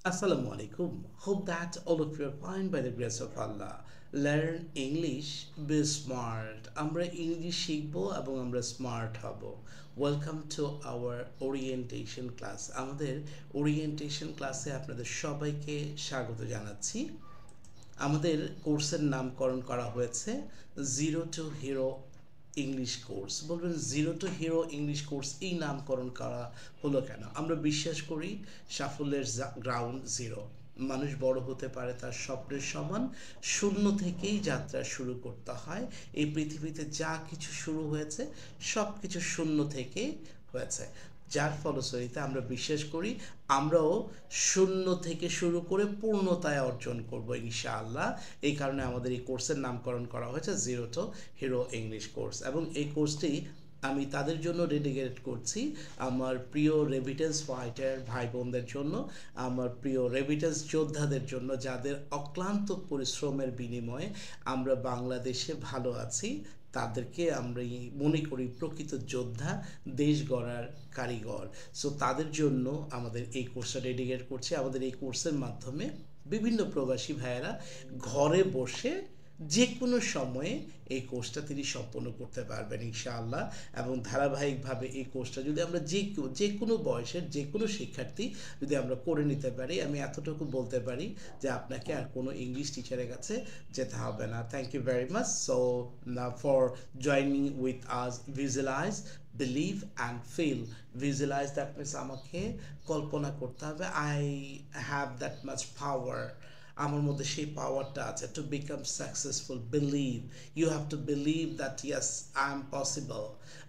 Assalamu alaikum. Hope that all of you are fine by the grace of Allah. Learn English, be smart. আমরা English শিখবো এবং আমরা smart হব। Welcome to our orientation class. আমাদের orientation ক্লাসে আপনাদের সবাইকে স্বাগত জানাচ্ছি। আমাদের কোর্সের নামকরণ করা হয়েছে zero to hero English course. বলবেন zero to hero English course এই নামকরণ করা হলো কেন? আমরা বিশ্বাস করি সাফল্যের গ্রাউন্ড জিরো। মানুষ বড় হতে পারে তার স্বপ্নের সমান। শূন্য থেকেই যাত্রা শুরু করতে হয়। এই পৃথিবীতে যা কিছু শুরু হয়েছে সব কিছু শূন্য থেকে হয়েছে, যার ফলশ্রুতিতে আমরা বিশ্বাস করি আমরাও শূন্য থেকে শুরু করে পূর্ণতায় অর্জন করব ইনশাআল্লাহ। এই কারণে আমাদের এই কোর্সের নামকরণ করা হয়েছে zero to hero English course, এবং এই কোর্সটি আমি তাদের জন্য ডেডিকেট করছি, আমার প্রিয় রেভিটেন্স ফাইটার ভাই বোনদের জন্য, আমার প্রিয় রেভিটেন্স যোদ্ধাদের জন্য, যাদের অক্লান্ত পরিশ্রমের বিনিময়ে আমরা বাংলাদেশে ভালো আছি। তাদেরকে আমরা মনে করি প্রকৃত যোদ্ধা, দেশ গড়ার কারিগর। সো তাদের জন্য আমাদের এই কোর্সটা ডেডিকেট করছি। আমাদের এই কোর্সের মাধ্যমে বিভিন্ন প্রবাসী ভাইয়েরা ঘরে বসে যে কোনো সময়ে এই কোর্সটা তিনি সম্পন্ন করতে পারবেন ইনশাআল্লাহ। এবং ধারাবাহিকভাবে এই কোর্সটা যদি আমরা যে কোনো বয়সের যে কোনো শিক্ষার্থী যদি আমরা করে নিতে পারি, আমি এতটুকু বলতে পারি যে আপনাকে আর কোনো ইংলিশ টিচারের কাছে যেতে হবে না। Thank you very much so for joining with us. Visualize, believe and feel. Visualize that means আমাকে কল্পনা করতে হবে I have that much power, আমার মধ্যে সেই পাওয়ারটা আছে। To become successful, believe, you have to believe that yes I am possible,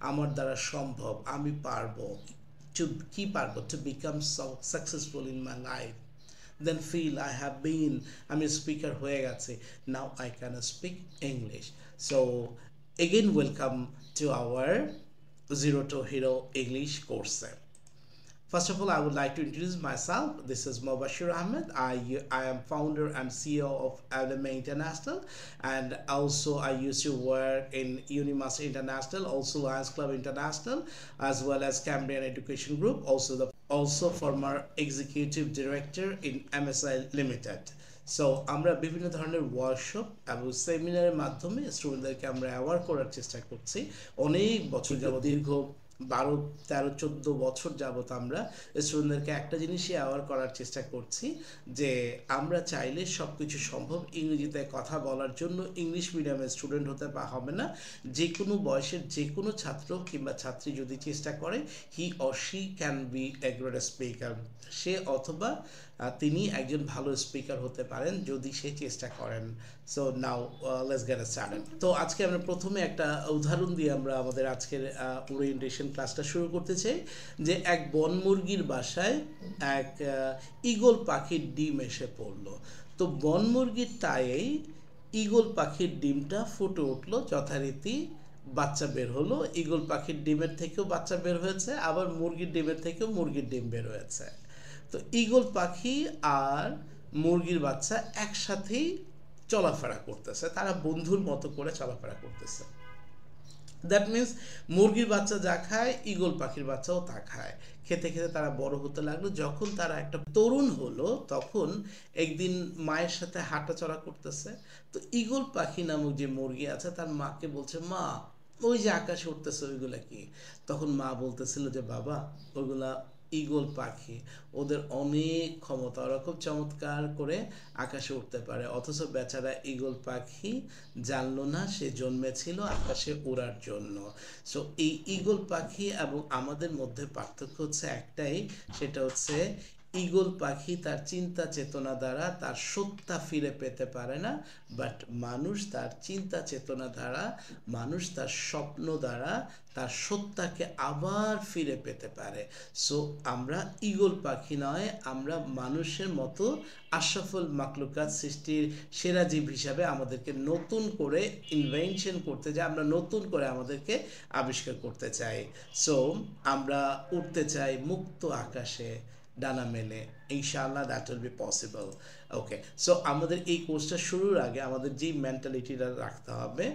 আমার দ্বারা সম্ভব, আমি পারবো। টু কি পারবো? To become successful in my life. Then feel I have been, আমি স্পিকার হয়ে গেছি, now I can speak English. So again welcome to our zero to hero English কোর্সে। First of all, I would like to introduce myself. This is Mobashir Ahmed. I am founder and CEO of Alema International, and also I used to work in Unimaster International, also Lions Club International, as well as Cambrian Education Group, also former executive director in MSI Limited. So আমরা বিভিন্ন ধরনের workshop এবং সেমিনারের মাধ্যমে স্টুডেন্টদেরকে আমরা aware করার চেষ্টা করছি। অনেক বছর যাবত, দীর্ঘ 12, 13, 14 বছর যাবত আমরা স্টুডেন্টদেরকে একটা জিনিসই অ্যাওয়ার করার চেষ্টা করছি যে আমরা চাইলে সব কিছু সম্ভব। ইংরেজিতে কথা বলার জন্য ইংলিশ মিডিয়ামের স্টুডেন্ট হতে হবে না। যে কোনো বয়সের যে কোনো ছাত্র কিংবা ছাত্রী যদি চেষ্টা করে, he or she can be a great speaker. সে অথবা তিনি একজন ভালো স্পিকার হতে পারেন যদি সে চেষ্টা করেন। So now let's get started. তো আজকে আমরা প্রথমে একটা উদাহরণ দিয়ে আমরা আমাদের আজকের ওরিয়েন্টেশন ক্লাসটা শুরু করতে চাই। যে এক বনমুরগির বাসায় এক ঈগল পাখির ডিম এসে পড়লো। তো বনমুরগির টায়েই ঈগল পাখির ডিমটা ফুটে উঠলো, যথারীতি বাচ্চা বের হলো। ঈগল পাখির ডিমের থেকেও বাচ্চা বের হয়েছে, আবার মুরগির ডিমের থেকেও মুরগির ডিম বের হয়েছে। তো ঈগল পাখি আর মুরগির বাচ্চা একসাথেই চলাফেরা করতেছে, তারা বন্ধুর মতো করে চলাফেরা করতেছে। দ্যাট মিন্স মুরগির বাচ্চা যা খায় ঈগল পাখির বাচ্চাও তা খায়। খেতে খেতে তারা বড় হতে লাগলো। যখন তারা একটা তরুণ হলো তখন একদিন মায়ের সাথে হাঁটাচলা করতেছে। তো ঈগল পাখি নামক যে মুরগি আছে তার মাকে বলছে, মা ওই যে আকাশে উঠতেছে ওইগুলা কি? তখন মা বলতেছিল যে বাবা ওইগুলা ঈগল পাখি, ওদের অনেক ক্ষমতা, ওরা খুব চমৎকার করে আকাশে উঠতে পারে। অথচ বেচারা ঈগল পাখি জানলো না সে জন্মেছিল আকাশে ওড়ার জন্য। সো এই ঈগল পাখি এবং আমাদের মধ্যে পার্থক্য হচ্ছে একটাই, সেটা হচ্ছে ঈগল পাখি তার চিন্তা চেতনা দ্বারা তার সত্তা ফিরে পেতে পারে না, বাট মানুষ তার চিন্তা চেতনা দ্বারা, মানুষ তার স্বপ্ন দ্বারা তার সত্তাকে আবার ফিরে পেতে পারে। সো আমরা ঈগল পাখি নয়, আমরা মানুষের মতো আশরাফুল মাখলুকাত, সৃষ্টির সেরা জীব হিসাবে আমাদেরকে নতুন করে ইনভেনশন করতে চাই, আমরা নতুন করে আমাদেরকে আবিষ্কার করতে চাই। সো আমরা উঠতে চাই মুক্ত আকাশে ডানা মেলে, ইনশাআল্লাহ that will be possible. Okay, so আমাদের এই কোর্সটা শুরুর আগে আমাদের যেই মেন্টালিটিটা রাখতে হবে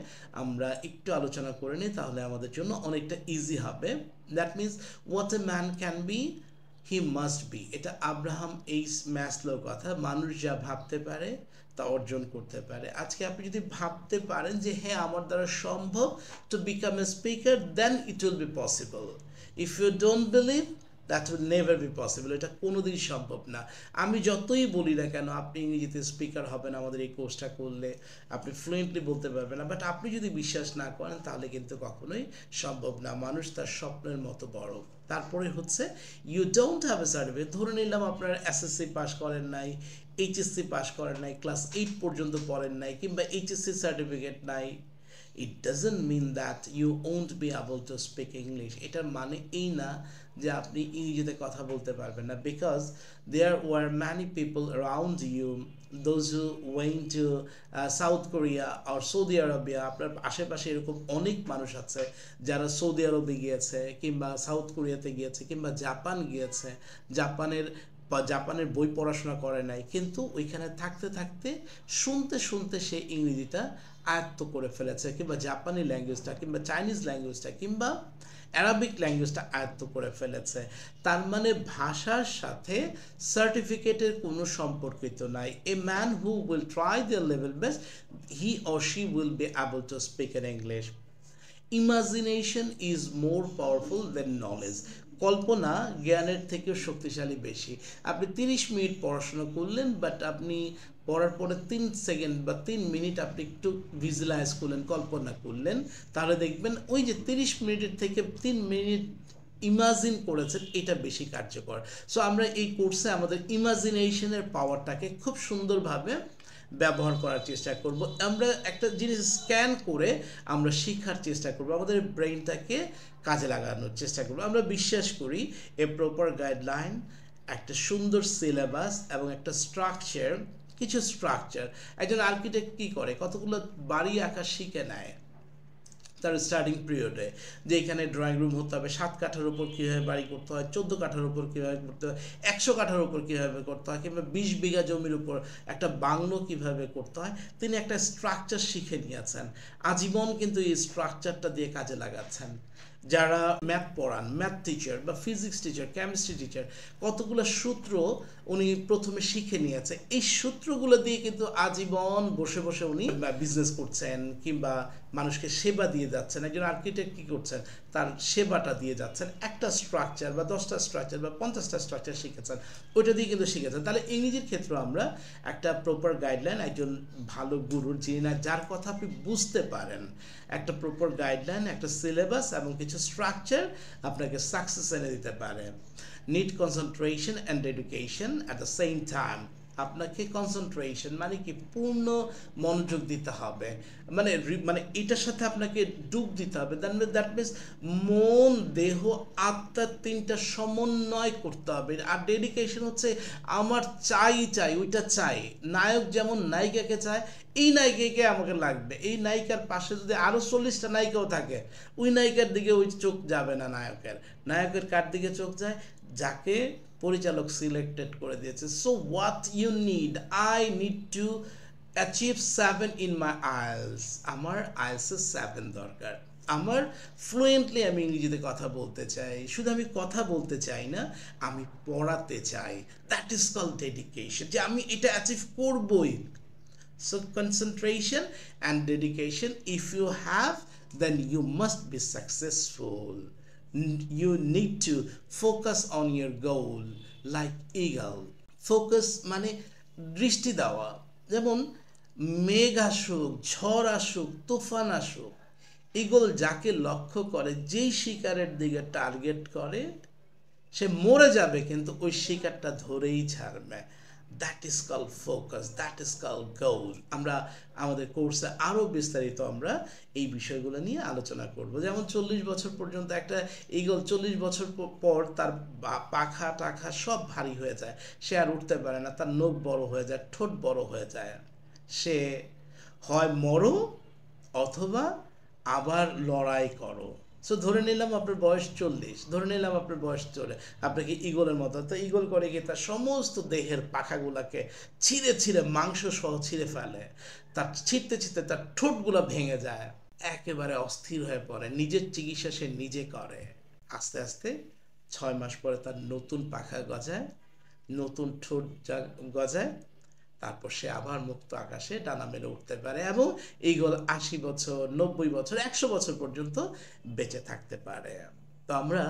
আমরা একটু আলোচনা করে নিই, তাহলে আমাদের জন্য অনেকটা ইজি হবে। That means what a man can be, he must be, এটা আব্রাহাম এইচ ম্যাসলোর কথা। মানুষ যা ভাবতে পারে তা অর্জন করতে পারে। আজকে আপনি যদি ভাবতে পারেন যে হ্যাঁ আমার দ্বারা সম্ভব to become a speaker, then it will be possible. If you don't believe, that will never be possible. এটা কোনোদিন সম্ভব না। আমি যতই বলি না কেন আপনি ইংরেজিতে স্পিকার হবেন আমাদের এই কোর্সটা করলে, আপনি ফ্লুয়েন্টলি বলতে পারবেন না, বাট আপনি যদি বিশ্বাস না করেন তাহলে কিন্তু কখনোই সম্ভব না। মানুষ তার স্বপ্নের মতো বড়। তারপরে হচ্ছে you don't have a certificate. ধরে নিলাম আপনার এসএসসি পাস করেন নাই, এইচএসসি পাস করেন নাই, ক্লাস 8 পর্যন্ত পড়েন নাই, কিংবা এইচএসসি সার্টিফিকেট নাই, it doesn't mean that you won't be able to speak English. এটার মানে এই না যে আপনি ইংরেজিতে কথা বলতে পারবেন না, because there were many people around you, those who went to South Korea or Saudi Arabia. আপনার আশেপাশে এরকম অনেক মানুষ আছে যারা সৌদি আরবে গিয়েছে, কিংবা সাউথ কোরিয়াতে গিয়েছে, কিংবা জাপান গিয়েছে। জাপানের বই পড়াশোনা করে নাই, কিন্তু ওইখানে থাকতে থাকতে শুনতে শুনতে সে ইংরেজিটা আয়ত্ত করে ফেলেছে, কিংবা জাপানি ল্যাঙ্গুয়েজটা, কিংবা চাইনিজ ল্যাঙ্গুয়েজটা, কিংবা অ্যারাবিক ল্যাঙ্গুয়েজটা আয়ত্ত করে ফেলেছে। তার মানে ভাষার সাথে সার্টিফিকেটের কোনো সম্পর্কিত নাই। A man who will try their level best, he or she will be able to speak in English. Imagination is more powerful than knowledge. কল্পনা জ্ঞানের থেকেও শক্তিশালী বেশি। আপনি 30 মিনিট পড়াশোনা করলেন, বাট আপনি পড়ার পরে 3 সেকেন্ড বা 3 মিনিট আপনি একটু ভিজুয়ালাইজ করলেন, কল্পনা করলেন, তাহলে দেখবেন ওই যে 30 মিনিটের থেকে 3 মিনিট ইমাজিন করেছেন, এটা বেশি কার্যকর। সো আমরা এই কোর্সে আমাদের ইমাজিনেশনের পাওয়ারটাকে খুব সুন্দরভাবে ব্যবহার করার চেষ্টা করব। আমরা একটা জিনিস স্ক্যান করে আমরা শেখার চেষ্টা করব, আমাদের ব্রেইনটাকে কাজে লাগানোর চেষ্টা করব। আমরা বিশ্বাস করি এ প্রপার গাইডলাইন, একটা সুন্দর সিলেবাস এবং একটা স্ট্রাকচার, কিছু স্ট্রাকচার। একজন আর্কিটেক্ট কী করে, কতগুলো বাড়ি আঁকা শিখে নেয় তার স্টার্টিং পিরিয়ডে, যে এখানে ড্রয়িং রুম হতে হবে, 7 কাঠার উপর কীভাবে বাড়ি করতে হয়, 14 কাঠার উপর কীভাবে করতে হয়, 100 কাঠার উপর কীভাবে করতে হয়, কিংবা 20 বিঘা জমির উপর একটা বাংলো কীভাবে করতে হয়। তিনি একটা স্ট্রাকচার শিখে নিয়েছেন, আজীবন কিন্তু এই স্ট্রাকচারটা দিয়ে কাজে লাগাচ্ছেন। যারা ম্যাথ পড়ান, ম্যাথ টিচার বা ফিজিক্স টিচার, কেমিস্ট্রি টিচার, কতগুলো সূত্র উনি প্রথমে শিখে নিয়েছে। এই সূত্রগুলো দিয়ে কিন্তু আজীবন বসে বসে উনি বিজনেস করছেন, কিংবা মানুষকে সেবা দিয়ে যাচ্ছেন। একজন আর্কিটেক্ট কী করছেন, তার সেবাটা দিয়ে যাচ্ছেন। একটা স্ট্রাকচার বা 10টা স্ট্রাকচার বা 50টা স্ট্রাকচার শিখেছেন, ওইটা দিয়ে কিন্তু শিখেছেন। তাহলে ইংরেজির ক্ষেত্রে আমরা একটা প্রপার গাইডলাইন, একজন ভালো গুরুর, যিনি না যার কথা আপনি বুঝতে পারেন, একটা প্রপার গাইডলাইন, একটা সিলেবাস এবং কিছু স্ট্রাকচার আপনাকে সাকসেস এনে দিতে পারে। Need concentration and dedication at the same time. আপনাকে কনসেন্ট্রেশন মানে কি, পূর্ণ মনোযোগ দিতে হবে, মানে এটার সাথে আপনাকে ডুব দিতে হবে। দ্যাট মিনস মন, দেহ, আত্মা, 3টা সমন্বয় করতে হবে। আর ডেডিকেশন হচ্ছে আমার চাই, ওইটা চাই। নায়ক যেমন নায়িকাকে চায়, এই নায়িকাকে আমাকে লাগবে, এই নায়িকার পাশে যদি আরও 40টা নায়িকাও থাকে, ওই নায়িকার দিকে ওই চোখ যাবে না নায়কের কার দিকে চোখ যায়, যাকে পরিচালক সিলেক্টেড করে দিয়েছে। So what you need, I need to achieve 7 in my IELTS. আমার আইএলসে 7 দরকার। আমার ফ্লুয়েন্টলি আমি ইংরেজিতে কথা বলতে চাই। শুধু আমি কথা বলতে চাই না, আমি পড়াতে চাই। দ্যাট ইজ কল্ড ডেডিকেশন, যে আমি এটা অ্যাচিভ করবই। So concentration and dedication, if you have, then you must be successful. You need to focus on your goal like eagle. Focus মানে দৃষ্টি দেওয়া। যেমন মেঘ আসুক, ঝড় আসুক, তুফান আসুক, ঈগল যাকে লক্ষ্য করে, যেই শিকারের দিকে টার্গেট করে, সে মরে যাবে কিন্তু ওই শিকারটা ধরেই ছাড়বে। That is called focus, that is called goal. আমরা আমাদের কোর্সে আরও বিস্তারিত আমরা এই বিষয়গুলো নিয়ে আলোচনা করব। যেমন 40 বছর পর্যন্ত একটা ঈগল 40 বছর পর তার পাখা টাখা সব ভারী হয়ে যায়, সে আর উঠতে পারে না, তার নখ বড় হয়ে যায়, ঠোঁট বড় হয়ে যায়। সে হয় মরো অথবা আবার লড়াই করো। সো ধরে নিলাম আপনার বয়স 40, ধরে নিলাম আপনার বয়স চলে, আপনাকে ঈগলের মতো, তো ঈগল করে গিয়ে তার সমস্ত দেহের পাখাগুলোকে ছিঁড়ে ছিঁড়ে মাংস সহ ছিঁড়ে ফেলে, তার ছিঁড়তে ছিঁড়তে তার ঠোঁটগুলো ভেঙে যায়, একেবারে অস্থির হয়ে পড়ে। নিজের চিকিৎসা সে নিজে করে, আস্তে আস্তে 6 মাস পরে তার নতুন পাখা গজায়, নতুন ঠোঁট গজায়, তারপর সে আবার মুক্ত আকাশে ডানা মেলে উঠতে পারে এবং ঈগল 80 বছর, 90 বছর, 100 বছর পর্যন্ত বেঁচে থাকতে পারে। তো আমরা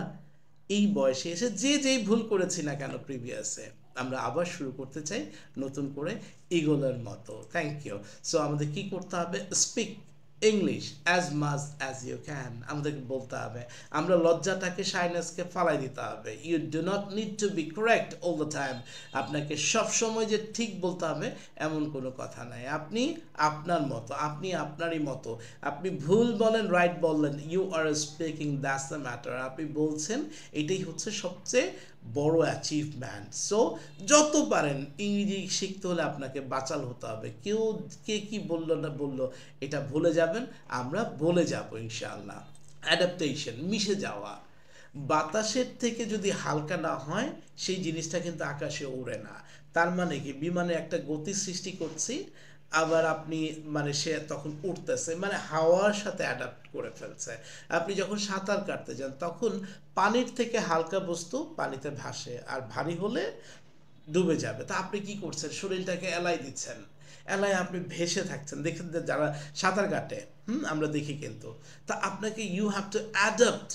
এই বয়সে এসে যে যেই ভুল করেছি না কেন প্রিভিয়াসে, আমরা আবার শুরু করতে চাই নতুন করে ঈগলের মতো। Thank you. সো আমাদের কি করতে হবে? Speak English as much as you can. আমাদেরকে বলতে হবে, আমরা লজ্জাটাকে, শাইনেসকে ফালাই দিতে হবে। You do not need to be correct all the time. আপনাকে সবসময় যে ঠিক বলতে হবে এমন কোনো কথা নাই। আপনি আপনার মতো, আপনি আপনারই মতো। আপনি ভুল বলেন, রাইট বললেন, you are speaking, that's the matter. আপনি বলছেন, এটাই হচ্ছে সবচেয়ে বড় অ্যাচিভমেন্ট। সো যত পারেন ইংরেজি শিখতে হলে আপনাকে বাচাল হতে হবে। কেউ কে কি বললো না বললো এটা ভুলে যাবেন, আমরা বলে যাব ইনশাআল্লাহ। অ্যাডাপ্টেশন, মিশে যাওয়া। বাতাসের থেকে যদি হালকা না হয় সেই জিনিসটা কিন্তু আকাশে ওড়ে না। তার মানে কি, বিমানে একটা গতি সৃষ্টি করছি, আবার আপনি মানে সে তখন উঠতেছে, মানে হাওয়ার সাথে অ্যাডাপ্ট করে ফেলছে। আপনি যখন সাঁতার কাটতে যান তখন পানির থেকে হালকা বস্তু পানিতে ভাসে, আর ভারী হলে ডুবে যাবে। তা আপনি কি করছেন? শরীরটাকে এলাই দিচ্ছেন, এলাই আপনি ভেসে থাকছেন। দেখেন যে যারা সাঁতার কাটে, আমরা দেখি কিন্তু। তা আপনাকে you have to adapt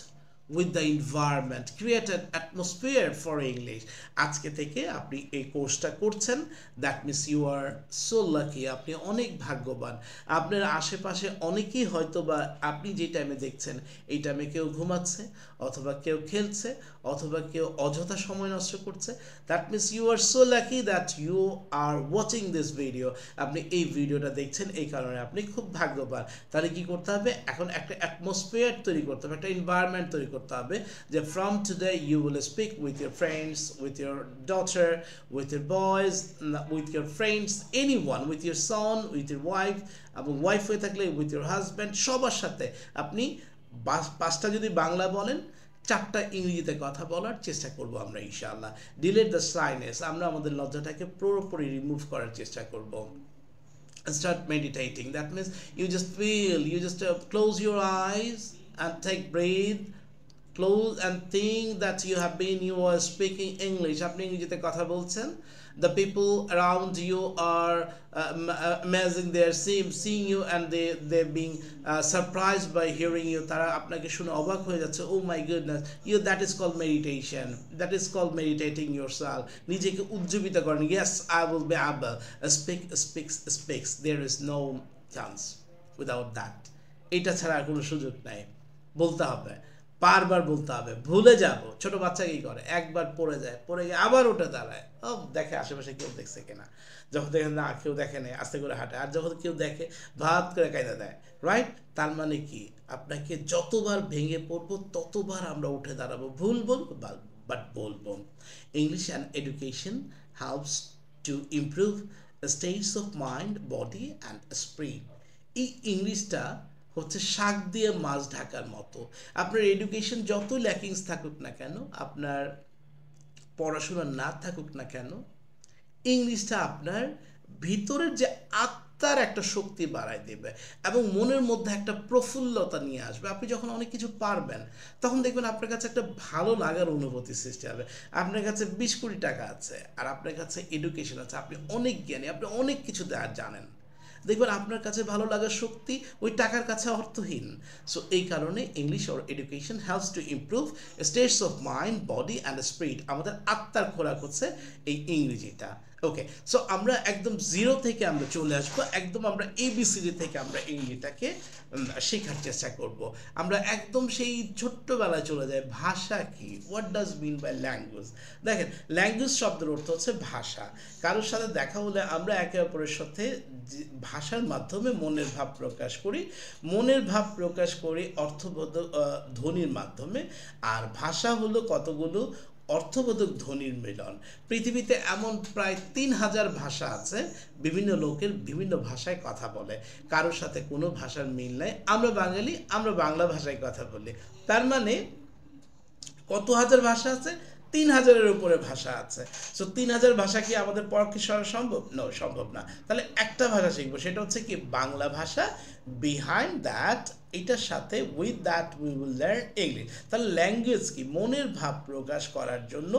with the environment, create an atmosphere for English. আজকে থেকে আপনি এই কোর্সটা করছেন, that means you are so lucky. আপনি অনেক ভাগ্যবান। আপনার আশেপাশে অনেকেই হয়তো বা আপনি যে টাইমে দেখছেন এই টাইমে কেউ ঘুমাচ্ছে, অথবা কেউ খেলছে, অথবা কেউ অযথা সময় নষ্ট করছে। That means you are so lucky that you are watching this video. আপনি এই ভিডিওটা দেখছেন, এই কারণে আপনি খুব ভাগ্যবান। তাহলে কি করতে হবে? এখন একটা অ্যাটমসফিয়ার তৈরি করতে হবে, একটা এনভায়রনমেন্ট তৈরি করতে হবে, যে from today you will speak with your friends, with your daughter, with your boys, with your friends, anyone, with your son, with your wife, এবং ওয়াইফ হয়ে থাকলে উইথ ইউর হাজব্যান্ড, সবার সাথে আপনি 5টা যদি বাংলা বলেন, 4টা ইংরেজিতে কথা বলার চেষ্টা করব আমরা ইনশাআল্লাহ। ডিলেট দ্য শাইনেস, আমরা আমাদের লজ্জাটাকে পুরোপুরি রিমুভ করার চেষ্টা করব। Start meditating. That means you just feel, you just close your eyes and take breathe, close and think that you are speaking English. আপনি ইংরেজিতে কথা বলছেন। The people around you are amazing, they are seeing you and they're being surprised by hearing you. তারা আপনাকে শুনে অবাক হয়ে যাচ্ছে। Oh my goodness, that is called meditation, that is called meditating yourself. নিজেকে উজ্জীবিত করেন। Yes, I will be able speaks, there is no chance without that. এটা ছাড়া আর কোনো সুযোগ নাই। বলতে হবে, বারবার বলতে হবে। ভুলে যাব, ছোট বাচ্চা কি করে, একবার পড়ে যায়, পড়ে গিয়ে আবার উঠে দাঁড়ায়, দেখে আশেপাশে কেউ দেখছে কিনা। যখন দেখেন না কেউ দেখে নেই, আস্তে করে হাঁটে, আর যখন কেউ দেখে ভাত করে কায়দা দেয়, রাইট? তার মানে কি, আপনাকে যতবার ভেঙে পড়বো ততবার আমরা উঠে দাঁড়াবো। ভুল বলবো বাট বলবো। English and education helps to improve states of mind, body and spirit. এই ইংলিশটা হচ্ছে শাক দিয়ে মাছ ঢাকার মতো। আপনার এডুকেশন যত ল্যাকিংস থাকুক না কেন, আপনার পড়াশোনা না থাকুক না কেন, ইংলিশটা আপনার ভিতরের যে আত্মার একটা শক্তি বাড়ায় দেবে এবং মনের মধ্যে একটা প্রফুল্লতা নিয়ে আসবে। আপনি যখন অনেক কিছু পারবেন তখন দেখবেন আপনার কাছে একটা ভালো লাগার অনুভূতি সৃষ্টি হবে। আপনার কাছে 20 কোটি টাকা আছে আর আপনার কাছে এডুকেশন আছে, আপনি অনেক জ্ঞানী, আপনি অনেক কিছু জানেন, দেখবেন আপনার কাছে ভালো লাগার শক্তি ওই টাকার কাছে অর্থহীন। সো এই কারণে English or education helps to improve states of mind, body and spirit. আমাদের আত্মার খোরাক হচ্ছে এই ইংরেজিটা। ওকে, সো আমরা একদম জিরো থেকে আমরা চলে আসবো, একদম আমরা এবিসিডি থেকে আমরা ইংরেজিটাকে শেখার চেষ্টা করব। আমরা একদম সেই ছোট্টবেলায় চলে যাই। ভাষা কি? What does mean by language? দেখেন, ল্যাঙ্গুয়েজ শব্দের অর্থ হচ্ছে ভাষা। কারোর সাথে দেখা হলে আমরা একে অপরের সাথে ভাষার মাধ্যমে মনের ভাব প্রকাশ করি, মনের ভাব প্রকাশ করি অর্থবোধক ধ্বনির মাধ্যমে। আর ভাষা হলো কতগুলো অর্থবোধক ধ্বনির মিলন। পৃথিবীতে এমন প্রায় 3000 ভাষা আছে, বিভিন্ন লোকের বিভিন্ন ভাষায় কথা বলে, কারোর সাথে কোনো ভাষার মিল নাই। আমরা বাঙালি, আমরা বাংলা ভাষায় কথা বলি। তার মানে কত হাজার ভাষা আছে? 3000-এর উপরে ভাষা আছে। সো 3000 ভাষা কি আমাদের পক্ষে সম্ভব? নো, সম্ভব না। তাহলে একটা ভাষা শিখবো, সেটা হচ্ছে কি বাংলা ভাষা। বিহাইন্ড দ্যাট এটার সাথে with that we will learn English. তাহলে ল্যাঙ্গুয়েজ কি? মনের ভাব প্রকাশ করার জন্য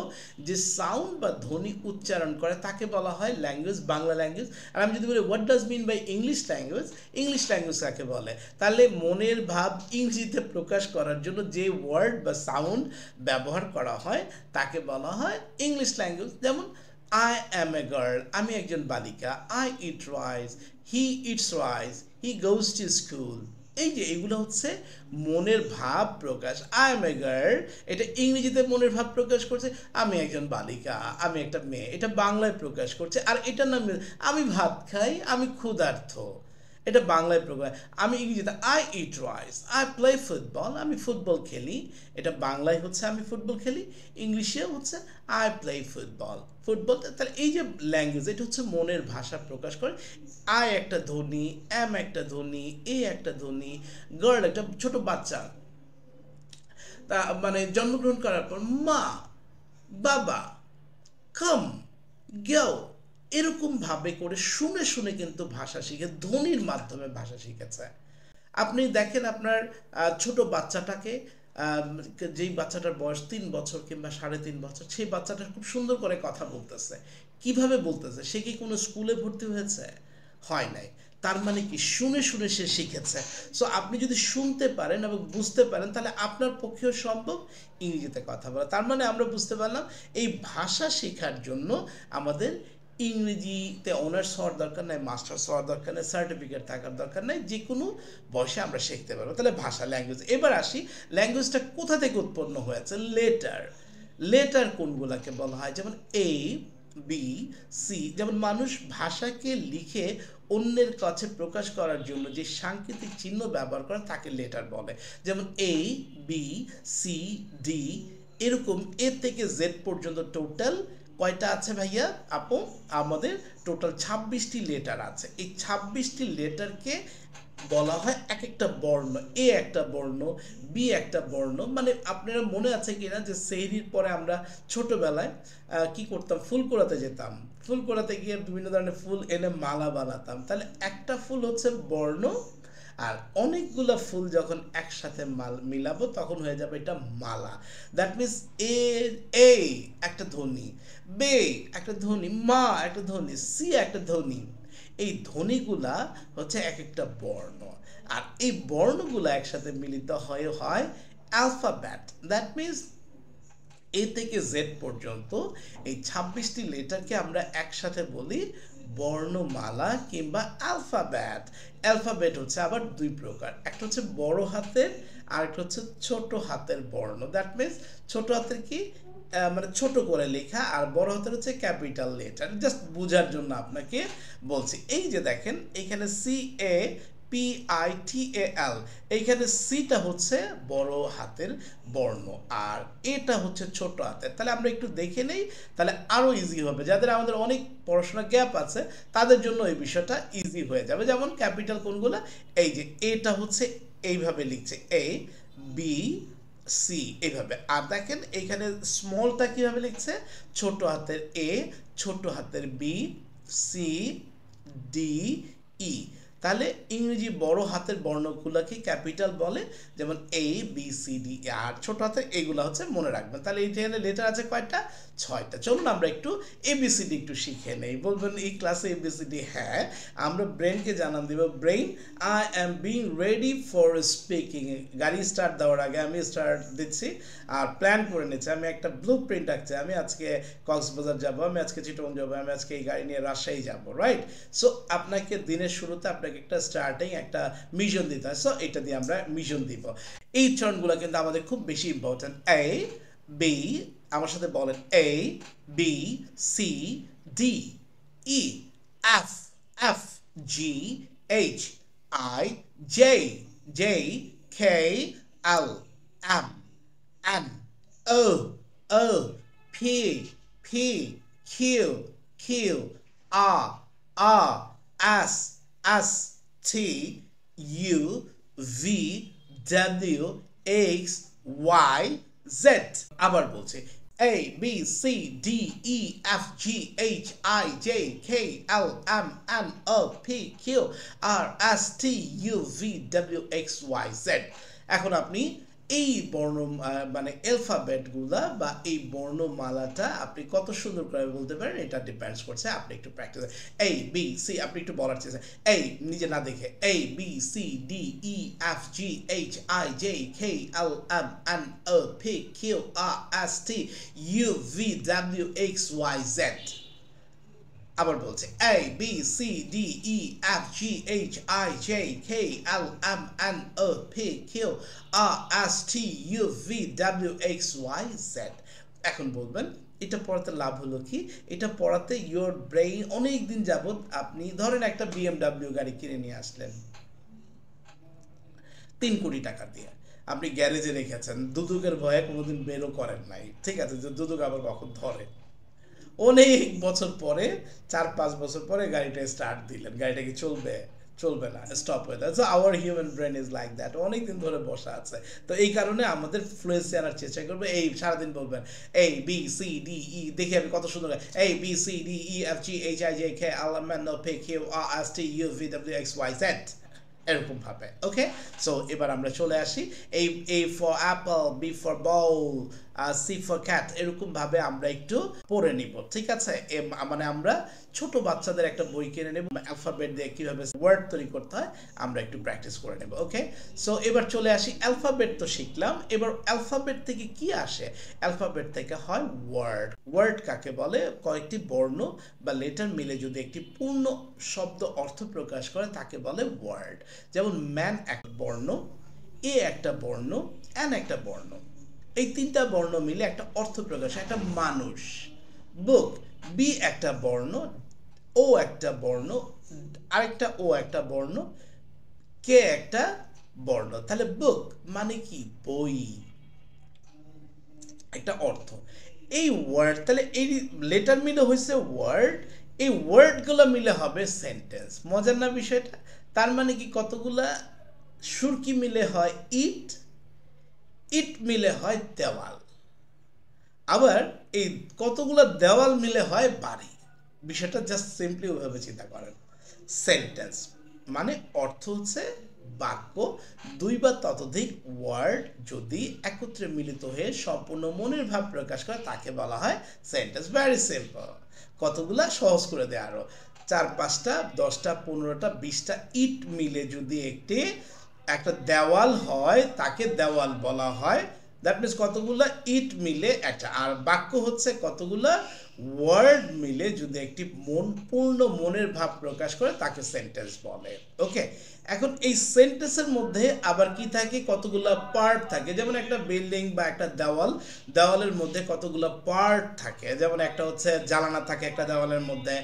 যে সাউন্ড বা ধ্বনি উচ্চারণ করে তাকে বলা হয় ল্যাঙ্গুয়েজ, বাংলা ল্যাঙ্গুয়েজ। আর আমি যদি বলি what does mean by English language, English language কাকে বলে? তাহলে মনের ভাব ইংরেজিতে প্রকাশ করার জন্য যে ওয়ার্ড বা সাউন্ড ব্যবহার করা হয় তাকে বলা হয় ইংলিশ ল্যাঙ্গুয়েজ। যেমন I am a girl, আমি একজন বালিকা। I eat rice, he eats rice, he goes to school। এই যে এগুলো হচ্ছে মনের ভাব প্রকাশ। I am a girl, এটা ইংরেজিতে মনের ভাব প্রকাশ করছে, আমি একজন বালিকা, আমি একটা মেয়ে, এটা বাংলায় প্রকাশ করছে। আর এটার নাম আমি ভাত খাই, আমি ক্ষুধার্ত, এটা বাংলায় প্রকাশ। আমি ইংরেজিতে I eat rice, I play football, আমি ফুটবল খেলি, এটা বাংলায় হচ্ছে আমি ফুটবল খেলি, ইংলিশেও হচ্ছে আই প্লে ফুটবল, ফুটবল। তাহলে এই যে ল্যাঙ্গুয়েজ, এটা হচ্ছে মনের ভাষা প্রকাশ করে। আই একটা ধ্বনি, এম একটা ধ্বনি, এ একটা ধ্বনি, গার্ল একটা ছোট বাচ্চা, তা মানে জন্মগ্রহণ করার পর মা, বাবা, কাম, গেও, এরকম ভাবে করে শুনে শুনে কিন্তু ভাষা শিখে, ধ্বনির মাধ্যমে ভাষা শিখেছে। আপনি দেখেন আপনার ছোট বাচ্চাটাকে, যেই বাচ্চাটার বয়স 3 বছর কিংবা 3.5 বছর, সেই বাচ্চাটা খুব সুন্দর করে কথা বলতেছে। কিভাবে বলতেছে? সে কি কোনো স্কুলে ভর্তি হয়েছে? হয় নাই। তার মানে কি? শুনে শুনে সে শিখেছে। সো আপনি যদি শুনতে পারেন এবং বুঝতে পারেন তাহলে আপনার পক্ষেও সম্ভব ইংরেজিতে কথা বলা। তার মানে আমরা বুঝতে পারলাম এই ভাষা শেখার জন্য আমাদের ইংরেজিতে অনার্স হওয়ার দরকার নাই, মাস্টার্স হওয়ার দরকার নেই, সার্টিফিকেট থাকার দরকার নেই, যে কোনো বয়সে আমরা শিখতে পারবো। তাহলে ভাষা, ল্যাঙ্গুয়েজ। এবার আসি ল্যাঙ্গুয়েজটা কোথা থেকে উৎপন্ন হয়েছে। লেটার, লেটার কোনগুলাকে বলা হয়? যেমন এ, বি, সি। যেমন মানুষ ভাষাকে লিখে অন্যের কাছে প্রকাশ করার জন্য যে সাংকেতিক চিহ্ন ব্যবহার করে তাকে লেটার বলে। যেমন এ, বি, সি, ডি, এরকম এ থেকে জেড পর্যন্ত টোটাল কয়টা আছে ভাইয়া আপু? আমাদের টোটাল 26টি লেটার আছে। এই 26টি লেটারকে বলা হয় এক একটা বর্ণ। এ একটা বর্ণ, বি একটা বর্ণ। মানে আপনারা মনে আছে কিনা যে সেহরির পরে আমরা ছোটবেলায় কি করতাম? ফুল কুড়াতে যেতাম। ফুল কুড়াতে গিয়ে বিভিন্ন ধরনের ফুল এনে মালা বানাতাম। তাহলে একটা ফুল হচ্ছে বর্ণ, আর অনেকগুলো ফুল যখন একসাথে মিলাবো তখন হয়ে যাবে এটা মালা। দ্যাট মিনস এ, এ একটা ধ্বনি, বে একটা ধ্বনি, মা একটা ধ্বনি, সি একটা ধ্বনি। এই ধ্বনিগুলা হচ্ছে এক একটা বর্ণ, আর এই বর্ণগুলা একসাথে মিলিত হয় অ্যালফাবেট। দ্যাট মিনস এ থেকে জেড পর্যন্ত এই 26টি লেটারকে আমরা একসাথে বলি বর্ণমালা কিংবা অ্যালফাবেট। অ্যালফাবেট হচ্ছে আবার দুই প্রকার, একটা হচ্ছে বড় হাতের আর একটা হচ্ছে ছোট হাতের বর্ণ। দ্যাট মিনস ছোট হাতের কি মানে ছোট করে লেখা, আর বড় হাতের হচ্ছে ক্যাপিটাল লেটার। জাস্ট বোঝার জন্য আপনাকে বলছি। এই যে দেখেন এখানে সি এ PITAL, এইখানে সিটা হচ্ছে বড় হাতের বর্ণ আর এটা হচ্ছে ছোট হাতের। তাহলে আমরা একটু দেখে নেই, তাহলে আরো ইজি হবে। যাদের আমাদের অনেক পড়াশোনা গ্যাপ আছে তাদের জন্য এই বিষয়টা ইজি হয়ে যাবে। যেমন ক্যাপিটাল কোনগুলো? এই যে এটা হচ্ছে এইভাবে লিখছে এ, বি, সি, এইভাবে। আর দেখেন এখানে স্মলটা কিভাবে লিখছে? ছোট হাতের এ, ছোট হাতের বি, সি, ডি, ই। তাহলে ইংরেজি বড় হাতের বর্ণগুলোকে ক্যাপিটাল বলে, যেমন এ, বি, সি, ডি। আর ছোট হাতের এগুলো হচ্ছে মনে রাখবেন। তাহলে এইখানে লেটার আছে কয়টা? 6টা। চলুন আমরা একটু এবিসিডি একটু শিখে নেই। বলবেন এই ক্লাসে এবিসিডি? হ্যাঁ, আমরা ব্রেনকে জানান দিব, brain I am being ready for speaking. গাড়ি স্টার্ট দেওয়ার আগে আমি স্টার্ট দিচ্ছি আর প্ল্যান করে নিচ্ছি। আমি একটা ব্লু প্রিন্ট আঁকছি, আমি আজকে কক্সবাজার যাব, আমি আজকে চিটং যাব, আমি আজকে এই গাড়ি নিয়ে রাজশাহী যাব, রাইট? সো আপনাকে দিনের শুরুতে আপনাকে একটা স্টার্টিং একটা মিশন দিতে হয়। সো এটা দিয়ে আমরা মিশন দিব। এই উচ্চারণগুলো কিন্তু আমাদের খুব বেশি ইম্পর্টেন্ট। এ, বি, আমার সাথে বলেন, A, B, C, D, E, F, F, G, H, I, J, J, K, L, M, N, O, O, P, P, Q, Q, R, R, S, S, T, U, V, W, X, Y, Z. আবার বলছি, A, B, C, D, E, F, G, H, I, J, K, L, M, N, O, P, Q, R, S, T, U, V, W, X, Y, Z। এখন আপনি এই বর্ণ মানে অ্যালফাবেটগুলা বা এই বর্ণমালাটা আপনি কত সুন্দর করে বলতে পারেন এটা ডিপেন্ডস করছে আপনি একটু প্র্যাকটিস। A, B, C আপনি একটু বলার চেষ্টা, A নিজে না দেখে, A, B, C, D, E, F, G, H, I, J, K, L, M, N, O, P, Q, R, S, T, U, V, W, X, Y, Z। আবার বলছে A, B, C, D, E, F, G, H, I, J, K, L, M, N, O, P, Q, R, S, T, U, V, W, X, Y, Z। এখন বলবেন এটা পড়াতে লাভ হলো কি? এটা পড়াতে ইয়োর ব্রেইন অনেক দিন যাবত, আপনি ধরেন একটা BMW গাড়ি কিনে নিয়ে আসলেন 3 কোটি টাকা দিয়ে, আপনি গ্যারেজে রেখেছেন, দুদুকের ভয়ে কোনোদিন বেরও করেন নাই, ঠিক আছে, যে দুদুক আবার কখন ধরে। অনেক বছর পরে, 4-5 বছর পরে গাড়িটা স্টার্ট দিলেন, গাড়িটা কি চলবে? চলবে না, স্টপ হয়ে যায়। So our human brain is like that, অনেকদিন ধরে বসা আছে। তো এই কারণে আমাদের ফ্লুয়েন্সি আনার চেষ্টা করবে, এই সারাদিন বলবেন A, B, C, D, E, দেখি আমি কত সুন্দর A, B, C, D, E, F, G, H, I, J, K, L, M, N, O, P, Q, R, S, T, U, V, W, X, Y, Z, এরকম ভাবে। ওকে, so এবার আমরা চলে আসি A for Apple, B for ball, C for cat, এরকম ভাবে আমরা একটু পড়ে নিব, ঠিক আছে? মানে আমরা ছোট বাচ্চাদের একটা বই কিনে নেব, অ্যালফাবেট দিয়ে কিভাবে ওয়ার্ড তৈরি করতে হয় আমরা একটু প্র্যাকটিস করে নেব। ওকে, সো এবার চলে আসি, অ্যালফাবেট তো শিখলাম, এবার অ্যালফাবেট থেকে কি আসে? অ্যালফাবেট থেকে হয় ওয়ার্ড। ওয়ার্ড কাকে বলে? কয়েকটি বর্ণ বা লেটার মিলে যদি একটি পূর্ণ শব্দ অর্থ প্রকাশ করে তাকে বলে ওয়ার্ড। যেমন ম্যান একটা বর্ণ, এ একটা বর্ণ, অ্যান একটা বর্ণ, এই 3টা বর্ণ মিলে একটা অর্থ প্রকাশ, একটা মানুষ। বুক, বি একটা বর্ণ, ও একটা বর্ণ, আরেকটা ও একটা বর্ণ, কে একটা বর্ণ, তাহলে বুক মানে কি? বই, একটা অর্থ। এই ওয়ার্ড, তাহলে এই লেটার মিলে হয়েছে ওয়ার্ড, এই ওয়ার্ডগুলো মিলে হবে সেন্টেন্স। মজার না বিষয়টা? তার মানে কি কতগুলা সুরকি মিলে হয় ইট, ইট মিলে হয় দেওয়াল, আবার এই কতগুলো দেওয়াল মিলে হয় বাড়ি। বিষয়টা জাস্ট সিম্পলি ওইভাবে চিন্তা করেন। সেন্টেন্স মানে অর্থ হচ্ছে বাক্য, 2 বা ততোধিক ওয়ার্ড যদি একত্রে মিলিত হয়ে সম্পূর্ণ মনের ভাব প্রকাশ করে তাকে বলা হয় সেন্টেন্স। Very simple. কতগুলা? সহজ করে দেয় আরো, 4-5টা 10টা 15টা 20টা ইট মিলে যদি একটা দেওয়াল হয় তাকে দেওয়াল বলা হয়। দ্যাট মিনস কতগুলা ইট মিলে একটা, আর বাক্য হচ্ছে কতগুলা ওয়ার্ড মিলে যদি একটি পূর্ণ মনের ভাব প্রকাশ করে তাকে সেন্টেন্স বলে। ওকে, এখন এই সেন্টেন্সের মধ্যে আবার কি থাকে? কতগুলা পার্ট থাকে। যেমন একটা বিল্ডিং বা একটা দেওয়াল, দেওয়ালের মধ্যে কতগুলো পার্ট থাকে, যেমন একটা হচ্ছে জানালা থাকে একটা দেওয়ালের মধ্যে,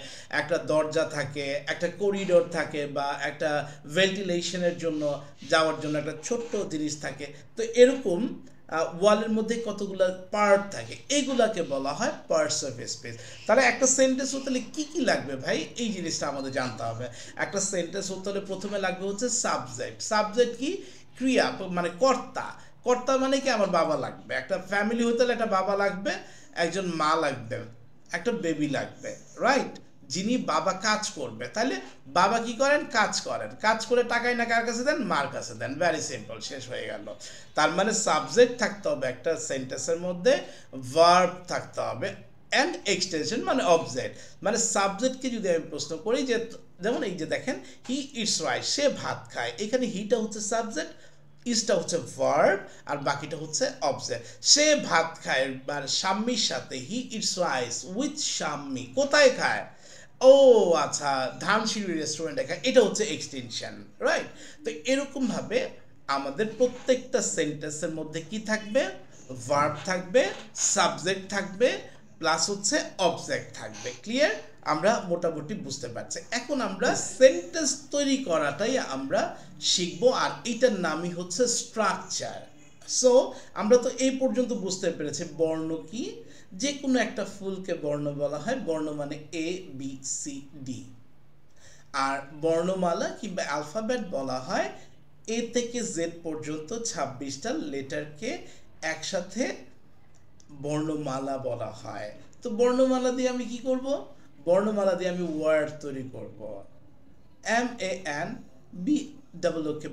একটা দরজা থাকে, একটা করিডোর থাকে, বা একটা ভেন্টিলেশনের জন্য যাওয়ার জন্য একটা ছোট্ট জিনিস থাকে। তো এরকম ওয়ালের মধ্যে কতগুলো পার্ট থাকে, এগুলাকে বলা হয় পার্টস অফ স্পিচ। তাহলে একটা সেন্টেন্স হতে হলে কি কি লাগবে ভাই? এই জিনিসটা আমাদের জানতে হবে। একটা সেন্টেন্স হতে হলে প্রথমে লাগবে হচ্ছে সাবজেক্ট। সাবজেক্ট কি? ক্রিয়া, মানে কর্তা। কর্তা মানে কি? আমার বাবা লাগবে। একটা ফ্যামিলি হতে হলে একটা বাবা লাগবে, একজন মা লাগবে, একটা বেবি লাগবে, রাইট? যিনি বাবা কাজ করবে, তাহলে বাবা কি করেন? কাজ করেন, কাজ করে টাকাই না কার কাছে দেন? মার কাছে দেন। ভেরি সিম্পল, শেষ হয়ে গেল। তার মানে সাবজেক্ট থাকতে হবে একটা সেন্টেন্সের মধ্যে, ভার্ব থাকতে হবে, অ্যান্ড এক্সটেনশন মানে অবজেক্ট। মানে সাবজেক্টকে যদি আমি প্রশ্ন করি, যে যেমন এই যে দেখেন, হি ইটস রাইস, সে ভাত খায়, এখানে হিটা হচ্ছে সাবজেক্ট, ইসটা হচ্ছে ভার্ব, আর বাকিটা হচ্ছে অবজেক্ট। সে ভাত খায় মানে স্বামীর সাথে, হি ইটস রাইস উইথ স্বামী, কোথায় খায়? ও আচ্ছা, ধানসিঁড়ি রেস্টুরেন্টে খায়, এটা হচ্ছে এক্সটেনশন, রাইট? তো এরকম ভাবে আমাদের প্রত্যেকটা সেন্টেন্সের মধ্যে কি থাকবে? ভার্ব থাকবে, সাবজেক্ট থাকবে, প্লাস হচ্ছে অবজেক্ট থাকবে। ক্লিয়ার? আমরা মোটামুটি বুঝতে পারছি। এখন আমরা সেন্টেন্স তৈরি করাটাই আমরা শিখবো, আর এটার নামই হচ্ছে স্ট্রাকচার। সো আমরা তো এই পর্যন্ত বুঝতে পেরেছি বর্ণ কি। যে কোনো একটা ফুলকে বর্ণ বলা হয়, বর্ণ মানে A B C D। আর বর্ণমালা কিংবা অ্যালফাবেট বলা হয় A থেকে Z পর্যন্ত 26টা লেটারকে একসাথে বর্ণমালা বলা হয়। তো বর্ণমালা দিয়ে আমি কি করব? বর্ণমালা দিয়ে আমি ওয়ার্ড তৈরি করব। MAN BOOK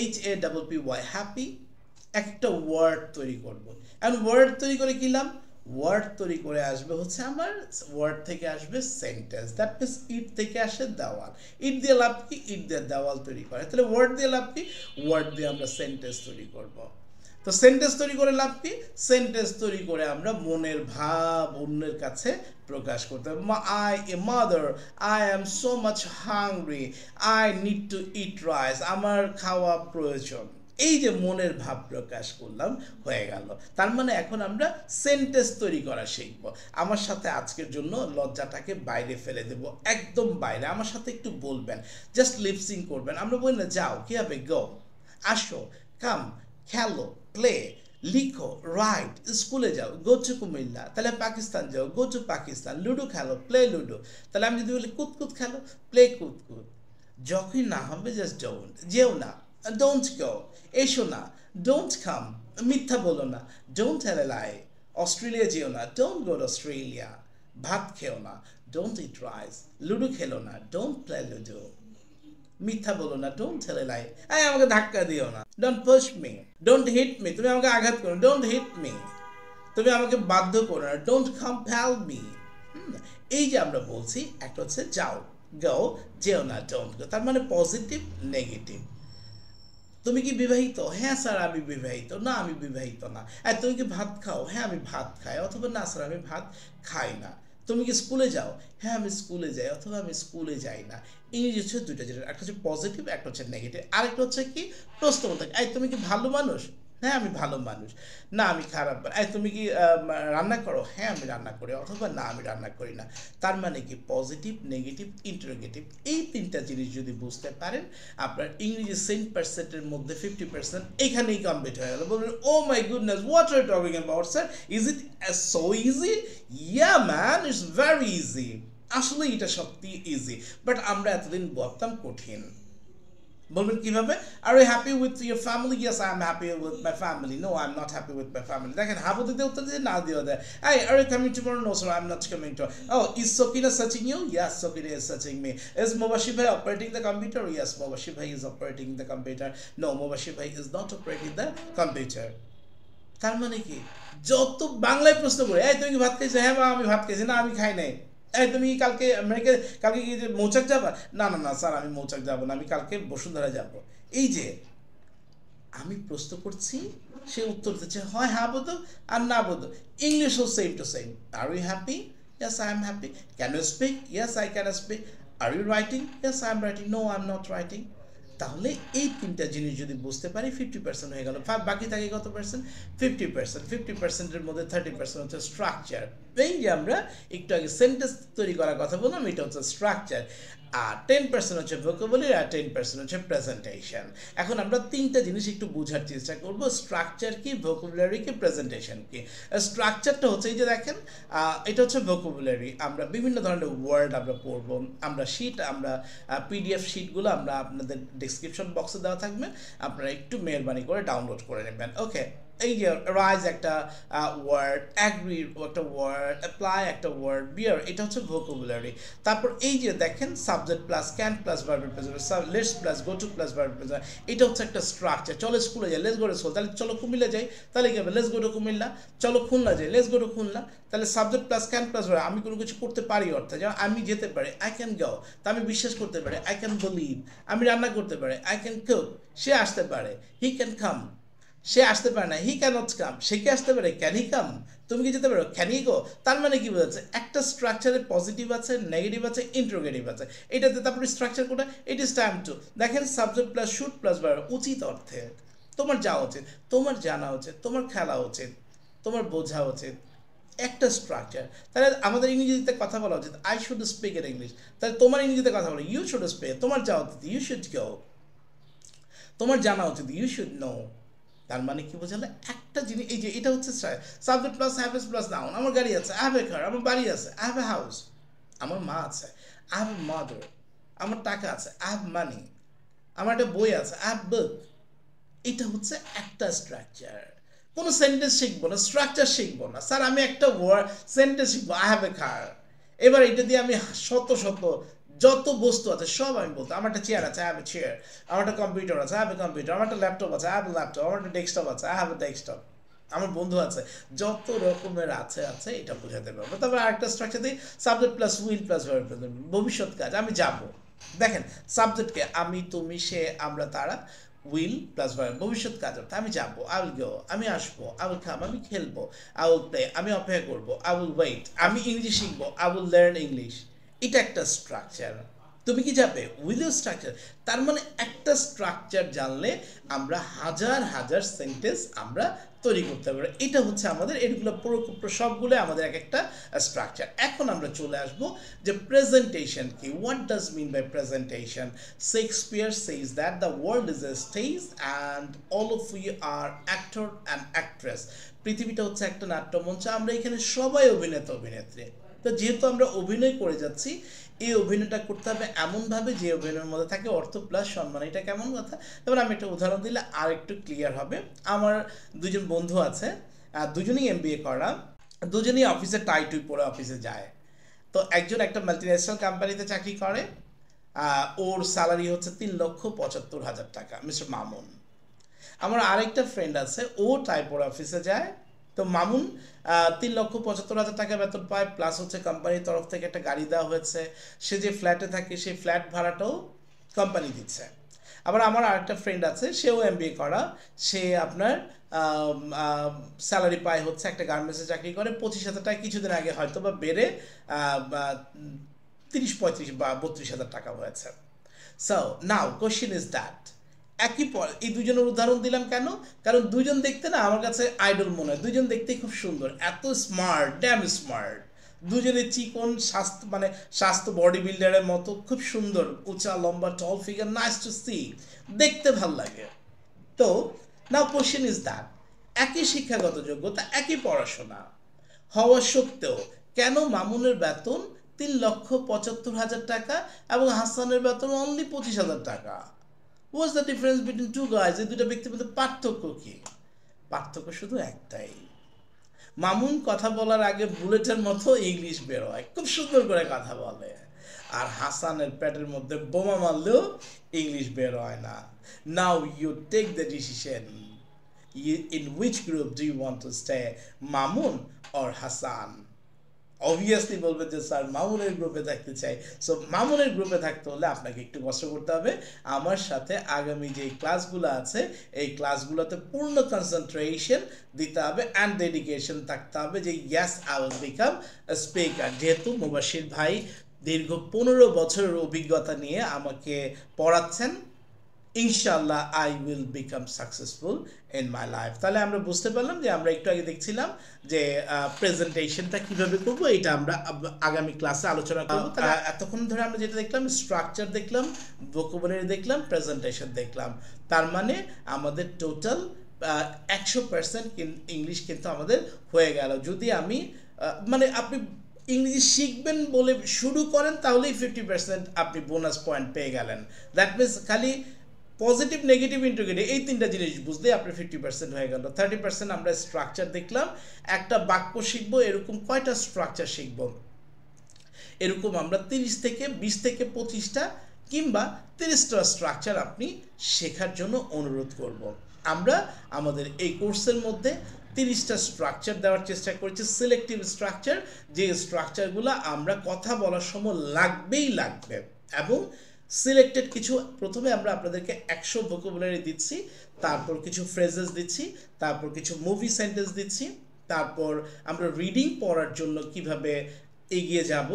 HAPPY হ্যাপি একটা ওয়ার্ড তৈরি করব। এখন ওয়ার্ড তৈরি করে কিলাম, ওয়ার্ড তৈরি করে আসবে হচ্ছে আমার ওয়ার্ড থেকে আসবে সেন্টেন্স, দ্যাট মিনস ইট থেকে আসে দেওয়াল। ইট দিয়ে লাভ কি? ইট দিয়ে দেওয়াল তৈরি করে। তাহলে ওয়ার্ড দিয়ে লাভ কি? ওয়ার্ড দিয়ে আমরা সেন্টেন্স তৈরি করব। তো সেন্টেন্স তৈরি করে লাভ কি? সেন্টেন্স তৈরি করে আমরা মনের ভাব অন্যের কাছে প্রকাশ করতে হবে। I a mother, I am so much hungry, I need two eat rice, আমার খাওয়া প্রয়োজন। এই যে মনের ভাব প্রকাশ করলাম, হয়ে গেল। তার মানে এখন আমরা সেন্টেন্স তৈরি করা শিখব। আমার সাথে আজকের জন্য লজ্জাটাকে বাইরে ফেলে দেব, একদম বাইরে। আমার সাথে একটু বলবেন, জাস্ট লিপসিং করবেন। আমরা বলি না যাও, কি হবে? গো, আসো, কাম, খেলো, প্লে, লিখো, রাইট, স্কুলে যাও, গো টু কুমিল্লা। তাহলে পাকিস্তান যাও, গো টু পাকিস্তান। লুডো খেলো, প্লে লুডো। তাহলে আমি যদি বলি কুতকুত খেলো, প্লে কুতকুত। যখনই না হবে জাস্ট ডোন্ট, যেও না, ডোন্ট গো, এসো না, ডোন্ট কাম, মিথ্যা বলো না, don't tell A lie. Australia যেও না, ডোন্ট গো টু অস্ট্রেলিয়া। ভাত খেও না, ডোন্ট ইট রাইস। লুডো খেলো না, ডোন্ট প্লে লুডো। মিথ্যা বলো না, ডোন্ট টেল এ লাই। আমাকে ধাক্কা দিও না, don't push me, don't hit me, তুমি আমাকে আঘাত করো, ডোন্ট হিট মি। তুমি আমাকে বাধ্য করো না, ডোন্ট কম্পেল মি। এই যে আমরা বলছি, একটা হচ্ছে যাও, গো, যেও না, ডোন্ট গো। তার মানে পজিটিভ, নেগেটিভ। তুমি কি বিবাহিত? হ্যাঁ স্যার আমি বিবাহিত। না আমি বিবাহিত না। তুমি কি ভাত খাও? হ্যাঁ আমি ভাত খাই। অথবা না স্যার আমি ভাত খাই না। তুমি কি স্কুলে যাও? হ্যাঁ আমি স্কুলে যাই, অথবা আমি স্কুলে যাই না। ইংরেজি হচ্ছে দুইটা, যেটা একটা হচ্ছে পজিটিভ, একটা হচ্ছে নেগেটিভ। আরেকটা হচ্ছে কি? প্রশ্নবোধক। তুমি কি ভালো মানুষ? হ্যাঁ আমি ভালো মানুষ। না আমি খারাপ। তুমি কি রান্না করো? হ্যাঁ আমি রান্না করি, অথবা না আমি রান্না করি না। তার মানে কি? Positive, negative, interrogative. এই তিনটা জিনিস যদি বুঝতে পারেন, আপনার ইংরেজি 10%-এর মধ্যে 50% এখানেই কমপ্লিট হয়ে গেল। বলবেন oh my goodness, what are you talking about sir, is it so easy? Yeah man, it's very easy. আসলে এটা সত্যি ইজি, বাট আমরা এতদিন ভাবতাম কঠিন। বলবেন কিভাবে? Are you happy with your family? Yes I am happy with my family. No I am not happy with my family. দেখেন হাবু দিতে উত্তর দিয়ে না দিয়ে দেয়। Are you coming tomorrow? No sir I am not coming to. Oh is Sakina searching you? Yes Sakina is searching me. Is Mubashir ভাই operating the computer? Yes Mubashir ভাই is operating the computer. No Mubashir ভাই is not operating the computer. তার মানে কি? যত বাংলায় প্রশ্ন করে, তুমি কি ভাত খাইছো? হ্যাঁ আমি ভাত খাইছি। না আমি খাই নাই। তুমি কালকে আমেরিকা, কালকে কি মৌচাক যাবা? না না না স্যার আমি মৌচাক যাবো না, আমি কালকে বসুন্ধরা যাব। এই যে আমি প্রশ্ন করছি, সে উত্তর দিচ্ছে হয় হ্যাঁ বোধ আর না বোধ। ইংলিশও same to same. Are you happy? Yes I am happy. Can you speak? Yes I can speak. Are you writing? Yes I am writing. No I am not writing. তাহলে এই তিনটা জিনিস যদি বুঝতে পারি, 50% হয়ে গেল। বাকি থাকে কত পার্সেন্ট? 50%। 50%-এর মধ্যে 30% হচ্ছে স্ট্রাকচার। এই যে আমরা একটু আগে সেন্টেন্স তৈরি করার কথা বললাম, এটা হচ্ছে স্ট্রাকচার। আর 10% হচ্ছে ভোকাবুলারি, আর 10% হচ্ছে প্রেজেন্টেশন। এখন আমরা তিনটা জিনিস একটু বোঝার চেষ্টা করব, স্ট্রাকচার কি, ভোকাবুলারি কি, প্রেজেন্টেশন কি। স্ট্রাকচারটা হচ্ছে এই যে দেখেন, এটা হচ্ছে ভোকাবুলারি। আমরা বিভিন্ন ধরনের ওয়ার্ড আমরা পড়বো। আমরা পিডিএফ শিটগুলো আমরা আপনাদের ডিসক্রিপশন বক্সে দেওয়া থাকবে, আপনারা একটু মেহরবানি করে ডাউনলোড করে নেবেন। ওকে, এই যে রাইজ একটা ওয়ার্ড, অ্যাগ্রি একটা ওয়ার্ড, অ্যাপ্লাই একটা ওয়ার্ড, বিয়ার এটা হচ্ছে ভোকাবুলারি। তারপর এই যে দেখেন সাবজেক্ট প্লাস ক্যান প্লাস ভার্বের present, let's plus go to plus ভার্বের প্রেজেন্ট, এটা হচ্ছে একটা স্ট্রাকচার। চলো স্কুলে যাই, লেটস গো টু স্কুল। তাহলে চলো কুমিল্লা যাই, তাহলে কি হবে? Let's go to Comilla. চলো খুলনা যাই, লেটস গো টু খুলনা। তাহলে subject plus can plus verb, আমি কোনো কিছু করতে পারি অর্থে, যেমন আমি যেতে পারি, আই ক্যান গো। তা আমি বিশ্বাস করতে পারি, আই ক্যান বিলিভ। আমি রান্না করতে পারি, আই ক্যান কুক। সে আসতে পারে, হি ক্যান কাম। সে আসতে পারে না, হি ক্যানট কাম। সে কি আসতে পারে? Can he come. তুমি কি যেতে পারো? Can he go. তার মানে কি বোঝাচ্ছে? একটা স্ট্রাকচারে পজিটিভ আছে, নেগেটিভ আছে, ইন্ট্রোগেটিভ আছে। এটাতে তারপরে স্ট্রাকচার কোনটা? It is time to. দেখেন subject plus should plus verb, উচিত অর্থে। তোমার যাওয়া উচিত, তোমার জানা উচিত, তোমার খেলা উচিত, তোমার বোঝা উচিত। একটা স্ট্রাকচার। তাহলে আমাদের ইংরেজিতে কথা বলা উচিত, I should speak in English. তাহলে তোমার ইংরেজিতে কথা বলো, ইউ শুড স্পিক। তোমার যাওয়া উচিত, ইউ শুড গো। তোমার জানা উচিত, ইউ শুড নো। তার মানে কি বোঝালে? একটা জিনিস, এই যে এটা হচ্ছে subject plus have plus noun. আমার গাড়ি আছে, আই হ্যাভ এ কার। আমার বাড়ি আছে, আই হ্যাভ এ হাউস। আমার মা আছে, আই হ্যাভ এ মাদার। আমার টাকা আছে, আই হ্যাভ মানি। আমার একটা বই আছে, আই হ্যাভ বুক। এটা হচ্ছে একটা স্ট্রাকচার। কোনো সেন্টেন্স শিখবো না, স্ট্রাকচার শিখবো না। স্যার আমি একটা ওয়ার্ড সেন্টেন্স শিখবো, আই হ্যাভ এ কার। এবার এটা দিয়ে আমি শত শত যত বস্তু আছে সব আমি বলতো। আমার একটা চেয়ার আছে, আই হ্যাভ এ চেয়ার। আমার একটা কম্পিউটার আছে, আই হ্যাভ এ কম্পিউটার। আমার একটা ল্যাপটপ আছে, আই হ্যাভ এ ল্যাপটপ। আমার একটা ডেস্কটপ আছে, আই হ্যাভ এ ডেস্কটপ। আমার বন্ধু আছে, যত রকমের আছে আছে এটা বোঝাতে পারবো। তারপর আরেকটা স্ট্রাকচার দিই, subject plus will plus verb present, ভবিষ্যৎ কাজ, আমি যাব। দেখেন সাবজেক্টকে আমি, তুমি, সে, আমরা, তারা, উইল প্লাস ভার্ব, ভবিষ্যৎ কাজ অর্থ আমি যাব, আই উইল গো, আমি আসবো, আই উইল কাম, আমি খেলবো, আই উইল প্লে, আমি অপেক্ষা করবো, আই উইল ওয়েট, আমি ইংলিশ শিখবো, আই উইল লার্ন ইংলিশ। এটা একটা স্ট্রাকচার। তুমি কি যাবে উইল স্ট্রাকচার, তার মানে একটা স্ট্রাকচার জানলে আমরা হাজার হাজার সেন্টেন্স আমরা তৈরি করতে পারবো। এটা হচ্ছে আমাদের, এগুলো পুরো সবগুলো আমাদের এক একটা স্ট্রাকচার। এখন আমরা চলে আসবো যে প্রেজেন্টেশন কি, what does mean by presentation. Shakespeare says that the world is a stage and all of you are actor and actress. পৃথিবীটা হচ্ছে একটা নাট্যমঞ্চ, আমরা এখানে সবাই অভিনেতা অভিনেত্রী। তো যেহেতু আমরা অভিনয় করে যাচ্ছি, এই অভিনয়টা করতে হবে এমনভাবে যে অভিনয়ের মধ্যে থাকে অর্থ প্লাস সম্মান। এটা কেমন কথা? তারপর আমি একটা উদাহরণ দিলে আর একটু ক্লিয়ার হবে। আমার দুজন বন্ধু আছে, দুজনেই MBA করা, দুজনেই অফিসে টাই টুই পরে অফিসে যায়। তো একজন একটা মাল্টিন্যাশনাল কোম্পানিতে চাকরি করে, ওর স্যালারি হচ্ছে 3,75,000 টাকা, মিস্টার মামুন। আমার আরেকটা ফ্রেন্ড আছে, ও টাই পরে অফিসে যায়। তো মামুন 3,75,000 টাকা বেতন পায়, প্লাস হচ্ছে কোম্পানির তরফ থেকে একটা গাড়ি দেওয়া হয়েছে। সে যে ফ্ল্যাটে থাকে সেই ফ্ল্যাট ভাড়াটাও কোম্পানি দিচ্ছে। আবার আমার আরেকটা ফ্রেন্ড আছে, সেও MBA করা, সে আপনার স্যালারি পায় হচ্ছে, একটা গার্মেন্টসে চাকরি করে, 25,000 টাকা, কিছুদিন আগে হয়তো বা বেড়ে 30, 35 বা 32,000 টাকা হয়েছে। So now question is that, একই এই দুজনের উদাহরণ দিলাম কেন? কারণ দুজন দেখতে না আমার কাছে আইডল মনে হয়, দুজন দেখতে খুব সুন্দর, এত স্মার্ট, ড্যাম স্মার্ট। দুজনে চিকন, স্বাস্থ্য মানে স্বাস্থ্য বডি বিল্ডারের মতো, খুব সুন্দর, উঁচা লম্বা, টল ফিগার, নাইস টু সি, দেখতে ভাল লাগে। তো নাও কোশ্চেন ইজ দ্যাট, একই শিক্ষাগত যোগ্যতা, একই পড়াশোনা হওয়া সত্ত্বেও কেন মামুনের বেতন 3,75,000 টাকা এবং হাসানের বেতন অনলি 25,000 টাকা? What's the difference between two guys? এই দুটো ব্যক্তির মধ্যে পার্থক্য কি? পার্থক্য শুধু একটাই, মামুন কথা বলার আগে বুলেটের মতো ইংলিশ বের হয়, খুব সুন্দর করে কথা বলে। আর হাসানের পেটের মধ্যে বোমা মারলেও ইংলিশ বের হয় না। Now you take the decision, in which group do you want to stay, Mamun or Hasan? Obviously বলবে যে স্যার মামুনের গ্রুপে থাকতে চাই। সো মামুনের গ্রুপে থাকতে হলে আপনাকে একটু কষ্ট করতে হবে, আমার সাথে আগামী যে ক্লাসগুলো আছে এই ক্লাসগুলোতে পূর্ণ কনসেন্ট্রেশন দিতে হবে অ্যান্ড ডেডিকেশন থাকতে হবে যে yes I will become speaker. যেহেতু মুবাশির ভাই দীর্ঘ 15 বছরের অভিজ্ঞতা নিয়ে আমাকে পড়াচ্ছেন, ইনশাল্লাহ I will become successful in my life. তাহলে আমরা বুঝতে পারলাম যে আমরা একটু আগে দেখছিলাম যে প্রেজেন্টেশনটা কীভাবে করবো, এটা আমরা আগামী ক্লাসে আলোচনা করবো। এতক্ষণ ধরে আমরা যেটা দেখলাম, স্ট্রাকচার দেখলাম, ভোকাবুলারি দেখলাম, প্রেজেন্টেশন দেখলাম। তার মানে আমাদের টোটাল 100% ইংলিশ কিন্তু আমাদের হয়ে গেল। যদি আমি মানে আপনি ইংরেজি শিখবেন বলে শুরু করেন তাহলেই 50% আপনি বোনাস পয়েন্ট পেয়ে গেলেন। দ্যাট মিনস খালি পজিটিভ, নেগেটিভ, ইন্টিগ্রেটিভ এই তিনটা জিনিস বুঝতে আপনার 50% হয়ে গেল। 30% আমরা স্ট্রাকচার দেখলাম, একটা বাক্য শিখবো, এরকম কয়টা স্ট্রাকচার শিখবো, এরকম আমরা 20 থেকে 25টা কিংবা 30টা স্ট্রাকচার আপনি শেখার জন্য অনুরোধ করব। আমরা আমাদের এই কোর্সের মধ্যে 30টা স্ট্রাকচার দেওয়ার চেষ্টা করেছি, সিলেক্টিভ স্ট্রাকচার, যে স্ট্রাকচারগুলো আমরা কথা বলার সময় লাগবেই লাগবে। এবং সিলেক্টেড কিছু, প্রথমে আমরা আপনাদেরকে 100 ভোকাবুলারি দিচ্ছি, তারপর কিছু ফ্রেজেস দিচ্ছি, তারপর কিছু মুভি সেন্টেন্স দিচ্ছি, তারপর আমরা রিডিং পড়ার জন্য কিভাবে এগিয়ে যাব,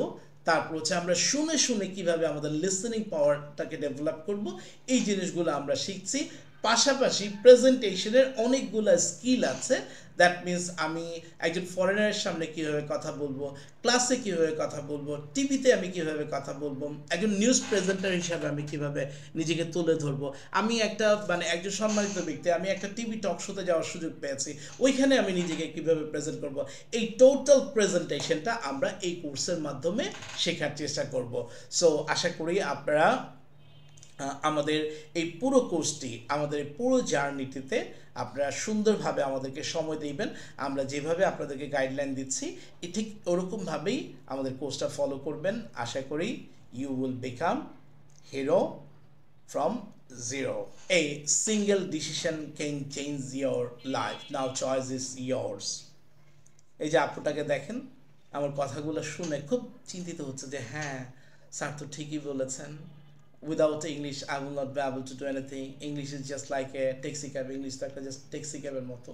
তারপর হচ্ছে আমরা শুনে শুনে কিভাবে আমাদের লিসেনিং পাওয়ারটাকে ডেভেলপ করব, এই জিনিসগুলো আমরা শিখছি। পাশাপাশি প্রেজেন্টেশনের অনেকগুলো স্কিল আছে। দ্যাট মিনস আমি একজন ফরেনারের সামনে কীভাবে কথা বলবো, ক্লাসে কীভাবে কথা বলবো, টিভিতে আমি কীভাবে কথা বলবো, একজন নিউজ প্রেজেন্টার হিসাবে আমি কীভাবে নিজেকে তুলে ধরবো, আমি একটা মানে একজন সম্মানিত ব্যক্তি, আমি একটা টিভি টক শোতে যাওয়ার সুযোগ পেয়েছি, ওইখানে আমি নিজেকে কীভাবে প্রেজেন্ট করব, এই টোটাল প্রেজেন্টেশনটা আমরা এই কোর্সের মাধ্যমে শেখার চেষ্টা করব। সো আশা করি আপনারা আমাদের এই পুরো কোর্সটি, আমাদের এই পুরো জার্নিটিতে আপনারা সুন্দরভাবে আমাদেরকে সময় দিবেন। আমরা যেভাবে আপনাদেরকে গাইডলাইন দিচ্ছি ঠিক ওরকমভাবেই আমাদের কোর্সটা ফলো করবেন। আশা করি you will become hero from zero. A single decision can change your life. Now choice is yours. এই যে আপুটাকে দেখেন, আমার কথাগুলো শুনে খুব চিন্তিত হচ্ছে যে হ্যাঁ স্যার তো ঠিকই বলেছেন, without English I will not be able to do anything, English is just like a taxi cab, English তো একটা জাস্ট ট্যাক্সি ক্যাবের মতো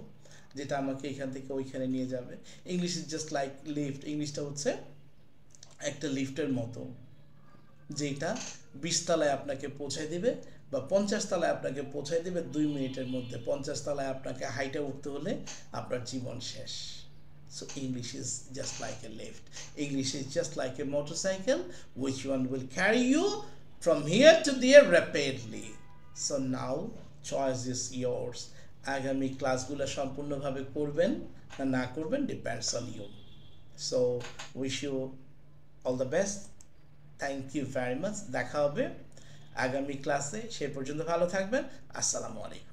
যেটা আমাকে এখান থেকে ওইখানে নিয়ে যাবে। English is just like lift, ইংলিশটা হচ্ছে একটা লিফটের মতো যেটা 20 তলায় আপনাকে পৌঁছায় দিবে বা 50 তলায় আপনাকে পৌঁছায় দিবে 2 মিনিটের মধ্যে। 50 তলায় আপনাকে হাইটে উঠতে হলে আপনার জীবন শেষ। So English is just like a lift. English is just like a motorcycle, which one will carry you from here to there rapidly. So now choice is yours. আগামী ক্লাসগুলো সম্পূর্ণভাবে করবেন না না করবেন depends on you. So wish you all the best. Thank you very much. দেখা হবে আগামী ক্লাসে, সে পর্যন্ত ভালো থাকবেন। আসসালামু আলাইকুম।